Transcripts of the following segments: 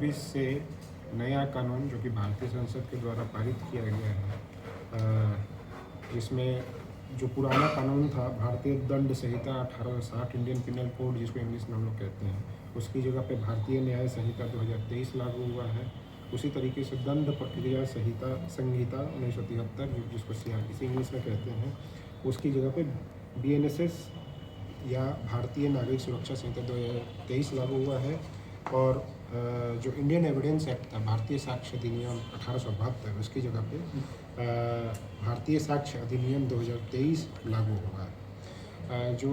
2026 से नया कानून जो कि भारतीय संसद के द्वारा पारित किया गया है, इसमें जो पुराना कानून था भारतीय दंड संहिता 1860 इंडियन पिनल कोड जिसको इंग्लिश में हम लोग कहते हैं, उसकी जगह पे भारतीय न्याय संहिता 2023 लागू हुआ है। उसी तरीके से दंड प्रक्रिया संहिता 1973 जिसको CRPC इंग्लिश में कहते हैं, उसकी जगह पे BNSS या भारतीय नागरिक सुरक्षा संहिता 2023 लागू हुआ है। और जो इंडियन एविडेंस एक्ट था, भारतीय साक्ष्य अधिनियम 1872, उसकी जगह पे भारतीय साक्ष्य अधिनियम 2023 लागू हुआ है। जो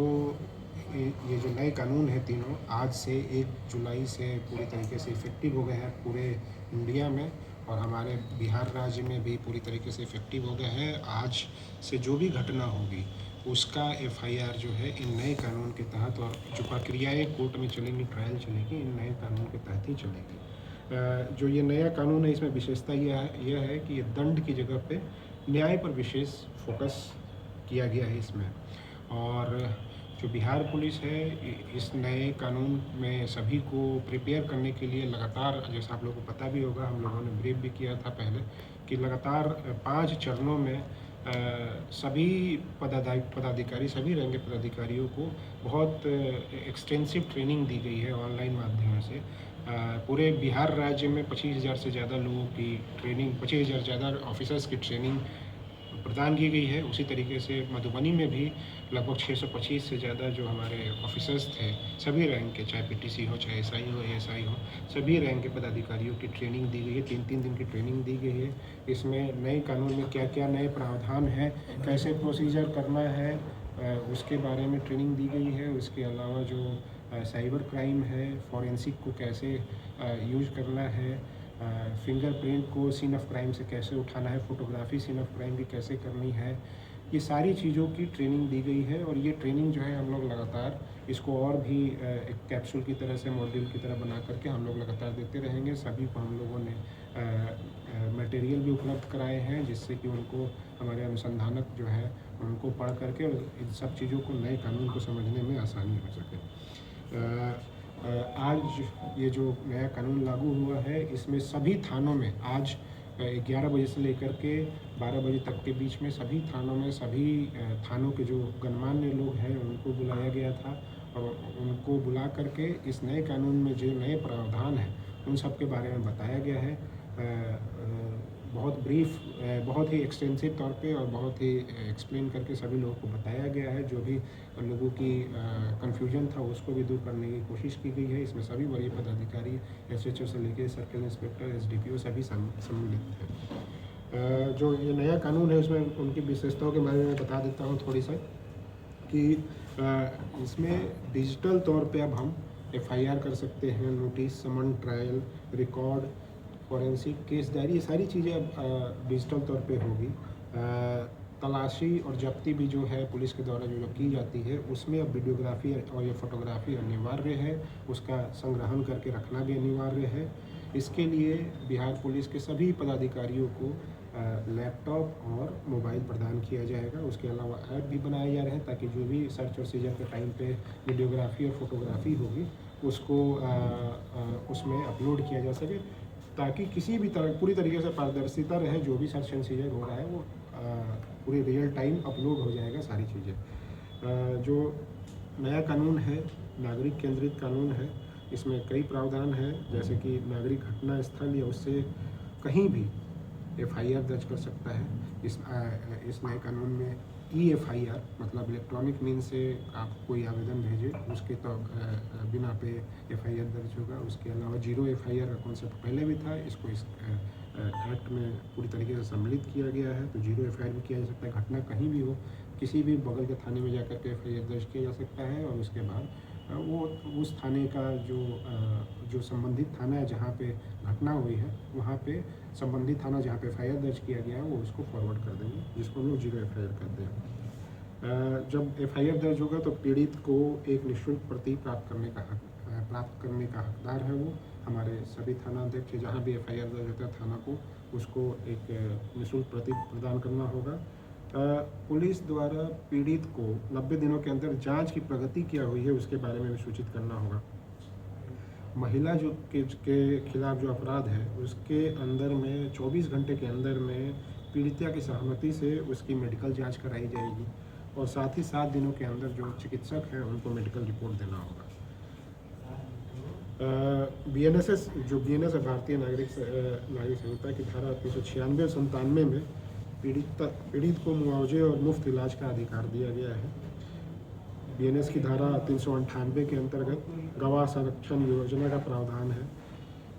ये जो नए कानून हैं तीनों आज से 1 जुलाई से पूरी तरीके से इफ़ेक्टिव हो गए हैं पूरे इंडिया में, और हमारे बिहार राज्य में भी पूरी तरीके से इफ़ेक्टिव हो गए हैं। आज से जो भी घटना होगी उसका FIR जो है इन नए कानून के तहत, और जो प्रक्रियाएँ कोर्ट में चलेंगी, ट्रायल चलेगी, इन नए कानून के तहत ही चलेगी। जो ये नया कानून है इसमें विशेषता यह है कि ये दंड की जगह पे न्याय पर विशेष फोकस किया गया है इसमें। और जो बिहार पुलिस है इस नए कानून में सभी को प्रिपेयर करने के लिए लगातार, जैसा आप लोगों को पता भी होगा, हम लोगों ने ब्रीफ भी किया था पहले, कि लगातार 5 चरणों में सभी पदाधिकारी, सभी रैंक के पदाधिकारियों को बहुत एक्सटेंसिव ट्रेनिंग दी गई है ऑनलाइन माध्यम से। पूरे बिहार राज्य में 25,000 से ज़्यादा लोगों की ट्रेनिंग, 25,000 ज़्यादा ऑफिसर्स की ट्रेनिंग प्रदान की गई है। उसी तरीके से मधुबनी में भी लगभग 625 से ज़्यादा जो हमारे ऑफिसर्स थे, सभी रैंक के, चाहे PTC हो, चाहे SI हो, ASI हो, सभी रैंक के पदाधिकारियों की ट्रेनिंग दी गई है। 3-3 दिन की ट्रेनिंग दी गई है। इसमें नए कानून में क्या क्या नए प्रावधान हैं, कैसे प्रोसीजर करना है, उसके बारे में ट्रेनिंग दी गई है। उसके अलावा जो साइबर क्राइम है, फॉरेंसिक को कैसे यूज करना है, फिंगरप्रिंट को सीन ऑफ क्राइम से कैसे उठाना है, फोटोग्राफी सीन ऑफ क्राइम की कैसे करनी है, ये सारी चीज़ों की ट्रेनिंग दी गई है। और ये ट्रेनिंग जो है हम लोग लगातार इसको और भी एक कैप्सूल की तरह से, मॉड्यूल की तरह बना करके हम लोग लगातार देते रहेंगे। सभी को हम लोगों ने मटेरियल भी उपलब्ध कराए हैं, जिससे कि उनको, हमारे अनुसंधानक जो है, उनको पढ़ करके और इन सब चीज़ों को, नए कानून को समझने में आसानी हो सके। आज ये जो नया कानून लागू हुआ है, इसमें सभी थानों में आज 11 बजे से लेकर के 12 बजे तक के बीच में सभी थानों में, सभी थानों के जो गणमान्य लोग हैं उनको बुलाया गया था, और उनको बुला करके इस नए कानून में जो नए प्रावधान हैं उन सब के बारे में बताया गया है। बहुत ब्रीफ, बहुत ही एक्सटेंसिव तौर पे और बहुत ही एक्सप्लेन करके सभी लोगों को बताया गया है। जो भी लोगों की कन्फ्यूजन था उसको भी दूर करने की कोशिश की गई है। इसमें सभी वरीय पदाधिकारी, SHO से लेकर सर्किल इंस्पेक्टर, SDPO सभी सम्मिलित हैं। जो ये नया कानून है उसमें उनकी विशेषताओं के बारे में बता देता हूँ थोड़ी सा, कि इसमें डिजिटल तौर पे अब हम FIR कर सकते हैं, notice, summon, trial, record, forensic, case diary, ये सारी चीज़ें अब डिजिटल तौर पे होगी। तलाशी और जब्ती भी जो है पुलिस के द्वारा जो की जाती है, उसमें अब वीडियोग्राफी और ये फोटोग्राफी अनिवार्य है, उसका संग्रहण करके रखना भी अनिवार्य है। इसके लिए बिहार पुलिस के सभी पदाधिकारियों को लैपटॉप और मोबाइल प्रदान किया जाएगा। उसके अलावा ऐप भी बनाए जा रहे हैं, ताकि जो भी सर्च और सीजर के टाइम पे वीडियोग्राफी और फोटोग्राफी होगी उसको उसमें अपलोड किया जा सके, ताकि किसी भी तरह पूरी तरीके से पारदर्शिता रहे। जो भी सर्च एंड सीजर हो रहा है वो पूरी रियल टाइम अपलोड हो जाएगा सारी चीज़ें। जो नया कानून है नागरिक केंद्रित कानून है, इसमें कई प्रावधान हैं, जैसे कि नागरिक घटना स्थल या उससे कहीं भी FIR दर्ज कर सकता है। इस नए कानून में EFIR मतलब इलेक्ट्रॉनिक मीन से आप कोई आवेदन भेजें उसके तो बिना पे FIR दर्ज होगा। उसके अलावा जीरो FIR का कॉन्सेप्ट पहले भी था, इसको इस एक्ट में पूरी तरीके से सम्मिलित किया गया है। तो जीरो FIR भी किया जा सकता है। घटना कहीं भी हो, किसी भी बगल के थाने में जाकर के FIR दर्ज किया जा सकता है, और उसके बाद वो उस थाने का जो संबंधित थाना है जहाँ पे घटना हुई है, वहाँ पे संबंधित थाना जहाँ पे FIR दर्ज किया गया है वो उसको फॉरवर्ड कर देंगे, जिसको हम लोग जीरो FIR कहते हैं। जब FIR दर्ज होगा तो पीड़ित को एक निःशुल्क प्रति प्राप्त करने का हकदार है वो। हमारे सभी थाना अध्यक्ष जहाँ भी FIR दर्ज होता है थाना को, उसको एक निःशुल्क प्रति प्रदान करना होगा। पुलिस द्वारा पीड़ित को 90 दिनों के अंदर जांच की प्रगति क्या हुई है उसके बारे में भी सूचित करना होगा। महिला जो के खिलाफ जो अपराध है उसके अंदर में 24 घंटे के अंदर में पीड़िता की सहमति से उसकी मेडिकल जांच कराई जाएगी और साथ ही 7 दिनों के अंदर जो चिकित्सक हैं उनको मेडिकल रिपोर्ट देना होगा। BNSS जो BNS है, भारतीय नागरिक संहिता की धारा 396 और 97 में पीड़ित को मुआवजे और मुफ्त इलाज का अधिकार दिया गया है। BNS की धारा 398 के अंतर्गत गवाह संरक्षण योजना का प्रावधान है।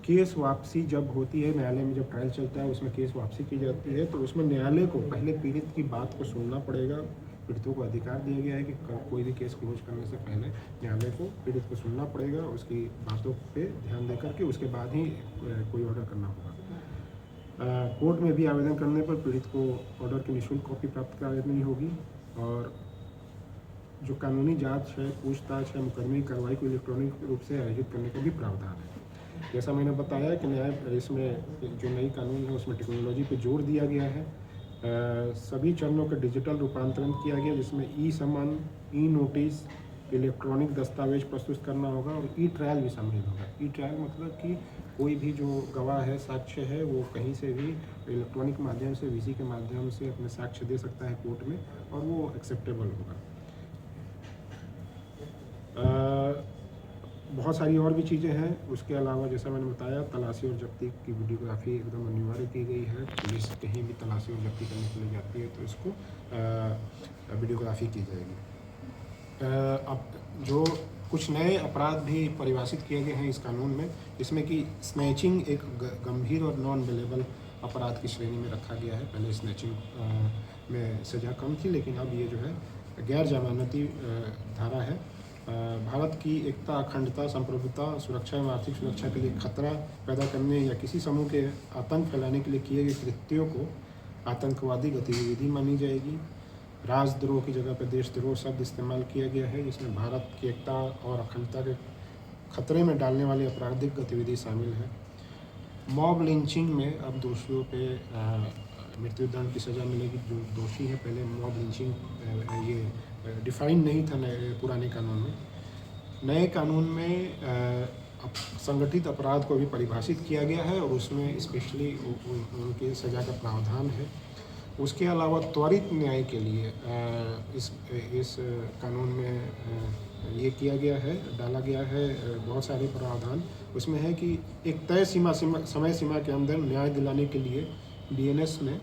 केस वापसी जब होती है, न्यायालय में जब ट्रायल चलता है उसमें केस वापसी की जाती है, तो उसमें न्यायालय को पहले पीड़ित की बात को सुनना पड़ेगा। पीड़ितों को अधिकार दिया गया है कि कोई भी केस क्लोज करने से पहले न्यायालय को पीड़ित को सुनना पड़ेगा, उसकी बातों पे ध्यान देकर के उसके बाद ही कोई ऑर्डर करना होगा। कोर्ट में भी आवेदन करने पर पीड़ित को ऑर्डर की निःशुल्क कॉपी प्राप्त करानी होगी और जो कानूनी जांच है, पूछताछ है, मुकदमे की कार्रवाई को इलेक्ट्रॉनिक रूप से आयोजित करने का भी प्रावधान है। जैसा मैंने बताया कि न्याय इसमें जो नई कानून है उसमें टेक्नोलॉजी पे जोर दिया गया है। सभी चरणों का डिजिटल रूपांतरण किया गया, जिसमें ई-समन, ई-नोटिस, इलेक्ट्रॉनिक दस्तावेज प्रस्तुत करना होगा और ई-ट्रायल भी शामिल होगा। ई-ट्रायल मतलब कि कोई भी जो गवाह है, साक्ष्य है, वो कहीं से भी इलेक्ट्रॉनिक माध्यम से, VC के माध्यम से अपने साक्ष्य दे सकता है कोर्ट में और वो एक्सेप्टेबल होगा। बहुत सारी और भी चीज़ें हैं। उसके अलावा जैसा मैंने बताया, तलाशी और जब्ती की वीडियोग्राफी एकदम अनिवार्य की गई है। पुलिस कहीं भी तलाशी और जब्ती करने के लिए जाती है तो इसको वीडियोग्राफी की जाएगी। अब जो कुछ नए अपराध भी परिभाषित किए गए हैं इस कानून में, जिसमें कि स्नैचिंग एक गंभीर और नॉन बेलेबल अपराध की श्रेणी में रखा गया है। पहले स्नैचिंग में सज़ा कम थी, लेकिन अब ये जो है गैर जमानती धारा है। भारत की एकता, अखंडता, संप्रभुता, सुरक्षा एवं आर्थिक सुरक्षा के लिए खतरा पैदा करने या किसी समूह के आतंक फैलाने के लिए किए गए कृत्यों को आतंकवादी गतिविधि मानी जाएगी। राजद्रोह की जगह पर देशद्रोह शब्द इस्तेमाल किया गया है, जिसमें भारत की एकता और अखंडता के खतरे में डालने वाली आपराधिक गतिविधि शामिल है। मॉब लिंचिंग में अब दोषियों पे मृत्युदंड की सज़ा मिलेगी। जो दोषी है, पहले मॉब लिंचिंग ये डिफाइन नहीं था पुराने कानून में। नए कानून में संगठित अपराध को भी परिभाषित किया गया है और उसमें स्पेशली उनकी सज़ा का प्रावधान है। उसके अलावा त्वरित न्याय के लिए इस कानून में ये किया गया है, डाला गया है बहुत सारे प्रावधान। उसमें है कि एक तय समय सीमा के अंदर न्याय दिलाने के लिए BNS में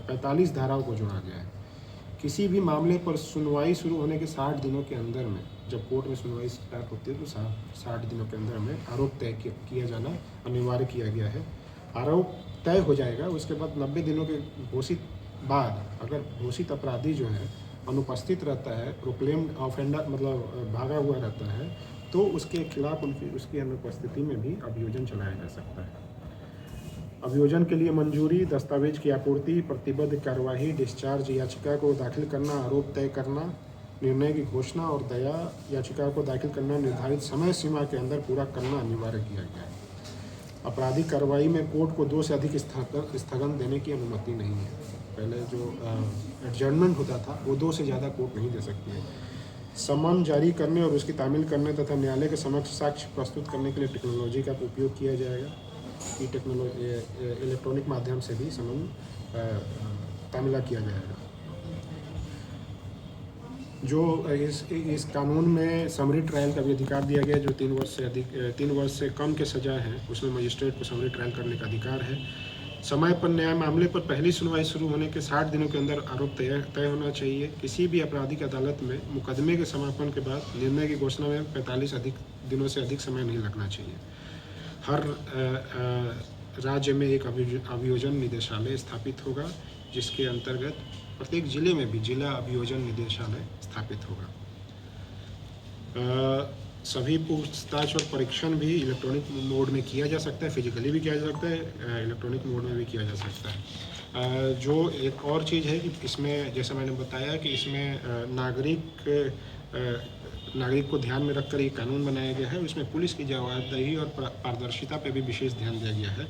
45 धाराओं को जोड़ा गया है। किसी भी मामले पर सुनवाई शुरू होने के 60 दिनों के अंदर में, जब कोर्ट में सुनवाई स्टार्ट होती है तो 60 दिनों के अंदर में आरोप तय किया जाना अनिवार्य किया गया है। आरोप तय हो जाएगा, उसके बाद 90 दिनों के घोषित बाद अगर घोषित अपराधी जो है अनुपस्थित रहता है, प्रोक्लेम्ड ऑफेंडर मतलब भागा हुआ रहता है, तो उसके खिलाफ उसकी अनुपस्थिति में भी अभियोजन चलाया जा सकता है। अभियोजन के लिए मंजूरी, दस्तावेज की आपूर्ति, प्रतिबद्ध कार्यवाही, डिस्चार्ज याचिका को दाखिल करना, आरोप तय करना, निर्णय की घोषणा और दया याचिका को दाखिल करना निर्धारित समय सीमा के अंदर पूरा करना अनिवार्य किया गया है। आपराधिक कार्रवाई में कोर्ट को 2 से अधिक स्थगन देने की अनुमति नहीं है। पहले जो एडजर्नमेंट होता था वो 2 से ज़्यादा कोर्ट नहीं दे सकती है। समन जारी करने और उसकी तामील करने तथा न्यायालय के समक्ष साक्ष्य प्रस्तुत करने के लिए टेक्नोलॉजी का उपयोग किया जाएगा। ई टेक्नोलॉजी इलेक्ट्रॉनिक माध्यम से भी समन तामीला किया जाएगा। जो इस कानून में समरी ट्रायल का भी अधिकार दिया गया है। जो 3 वर्ष से कम के सज़ा है उसमें मजिस्ट्रेट को समरी ट्रायल करने का अधिकार है। समय पर न्याय मामले पर पहली सुनवाई शुरू होने के 60 दिनों के अंदर आरोप तय होना चाहिए। किसी भी आपराधिक अदालत में मुकदमे के समापन के बाद निर्णय की घोषणा में 45 दिनों से अधिक समय नहीं लगना चाहिए। हर राज्य में एक अभियोजन निदेशालय स्थापित होगा, जिसके अंतर्गत प्रत्येक जिले में भी जिला अभियोजन निदेशालय स्थापित होगा। सभी पूछताछ और परीक्षण भी इलेक्ट्रॉनिक मोड में किया जा सकता है, फिजिकली भी किया जा सकता है, इलेक्ट्रॉनिक मोड में भी किया जा सकता है। जो एक और चीज़ है कि इसमें जैसा मैंने बताया कि इसमें नागरिक को ध्यान में रखकर ये कानून बनाया गया है। इसमें पुलिस की जवाबदेही और पारदर्शिता पे भी विशेष ध्यान दिया गया है।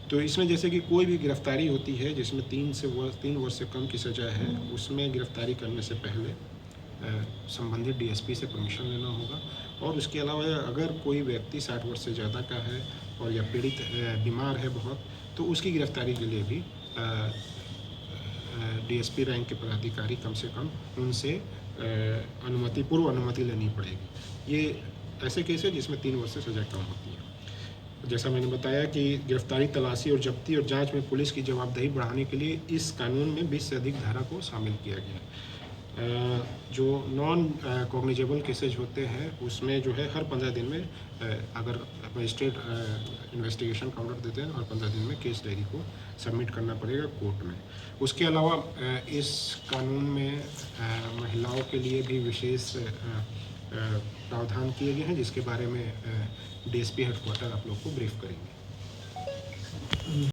तो इसमें जैसे कि कोई भी गिरफ्तारी होती है जिसमें 3 वर्ष से कम की सज़ा है, उसमें गिरफ्तारी करने से पहले संबंधित डीएसपी से परमिशन लेना होगा। और उसके अलावा अगर कोई व्यक्ति 60 वर्ष से ज़्यादा का है और या पीड़ित बीमार है बहुत, तो उसकी गिरफ्तारी के लिए भी डीएसपी रैंक के पदाधिकारी कम से कम उनसे पूर्व अनुमति लेनी पड़ेगी। ये ऐसे केस है जिसमें 3 वर्ष से सज़ा कम होती है। जैसा मैंने बताया कि गिरफ्तारी, तलाशी और जब्ती और जांच में पुलिस की जवाबदेही बढ़ाने के लिए इस कानून में 20 से अधिक धारा को शामिल किया गया है। जो नॉन कॉग्निजेबल केसेज होते हैं उसमें जो है हर 15 दिन में अगर मजिस्ट्रेट इन्वेस्टिगेशन का ऑर्डर देते हैं, हर 15 दिन में केस डायरी को सबमिट करना पड़ेगा कोर्ट में। उसके अलावा इस कानून में महिलाओं के लिए भी विशेष प्रावधान किए गए हैं, जिसके बारे में डीएसपी हेडक्वार्टर आप लोग को ब्रीफ करेंगे।